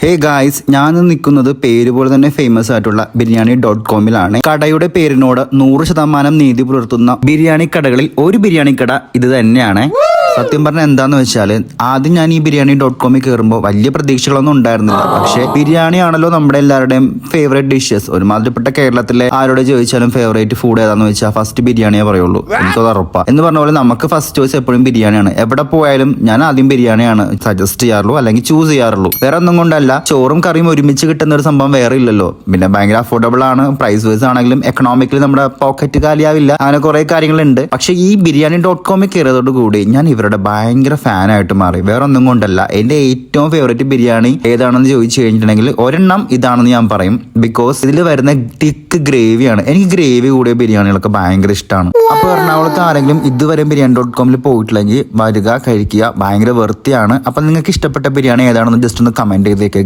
Hey guys, ഞാൻ നിൽക്കുന്നത് പേര് പോലെ തന്നെ ഫേമസ് ആയിട്ടുള്ള biryani.com-ലാണ്. കടയുടെ പേരിനോട് 100% നീതി പുലർത്തുന്ന ബിരിയാണി കടകളിൽ ഒരു ബിരിയാണി കട ഇത് തന്നെയാണ്. സത്യം പറഞ്ഞാൽ എന്താന്ന് വെച്ചാല്, ആദ്യം ഞാൻ ഈ biryani.com-ൽ കയറുമ്പോൾ വലിയ പ്രതീക്ഷകളൊന്നും ഉണ്ടായിരുന്നില്ല. പക്ഷെ ബിരിയാണി ആണല്ലോ നമ്മുടെ എല്ലാവരുടെയും ഫേവറേറ്റ് ഡിഷസ്. ഒരുമാതിരിപ്പെട്ട കേരളത്തിലെ ആരോട് ചോദിച്ചാലും ഫേവറേറ്റ് ഫുഡ് ഏതാന്ന് വെച്ചാൽ ഫസ്റ്റ് ബിരിയാണിയെ പറയുള്ളൂ. എനിക്കത് ഉറപ്പാ. എന്ന് പറഞ്ഞ പോലെ നമുക്ക് ഫസ്റ്റ് ചോയ്സ് എപ്പോഴും ബിരിയാണിയാണ്. എവിടെ പോയാലും ഞാൻ ആദ്യം ബിരിയാണിയാണ് സജസ്റ്റ് ചെയ്യാറുള്ളൂ, അല്ലെങ്കിൽ ചൂസ് ചെയ്യാറുള്ളൂ. വേറെ ഒന്നും കൊണ്ടല്ല, ചോറും കറിയും ഒരുമിച്ച് കിട്ടുന്ന ഒരു സംഭവം വേറെ ഇല്ലല്ലോ. പിന്നെ ഭയങ്കര അഫോർഡബിൾ ആണ്. പ്രൈസ് വൈസ് ആണെങ്കിലും എക്കണോമിക്കലി നമ്മുടെ പോക്കറ്റ് കാലിയാവില്ല. അങ്ങനെ കുറെ കാര്യങ്ങളുണ്ട്. പക്ഷെ ഈ biryani.com-ൽ കയറിയതോട് കൂടി ഞാൻ ഇവരുടെ ഭയങ്കര ഫാനായിട്ട് മാറി. വേറെ ഒന്നും കൊണ്ടല്ല, എന്റെ ഏറ്റവും ഫേവറേറ്റ് ബിരിയാണി ഏതാണെന്ന് ചോദിച്ചു കഴിഞ്ഞിട്ടുണ്ടെങ്കിൽ ഒരെണ്ണം ഇതാണെന്ന് ഞാൻ പറയും. ബിക്കോസ് ഇതിൽ വരുന്ന തിക്ക് ഗ്രേവിയാണ്. എനിക്ക് ഗ്രേവി കൂടിയ ബിരിയാണികളൊക്കെ ഭയങ്കര ഇഷ്ടമാണ്. അപ്പൊ എറണാകുളത്ത് ആരെങ്കിലും ഇതുവരെ biryani.com-ൽ പോയിട്ടില്ലെങ്കിൽ വരിക, കഴിക്കുക. ഭയങ്കര വൃത്തിയാണ്. അപ്പൊ നിങ്ങൾക്ക് ഇഷ്ടപ്പെട്ട ബിരിയാണി ഏതാണെന്ന് ജസ്റ്റ് ഒന്ന് കമന്റ് ചെയ്തേക്കുക.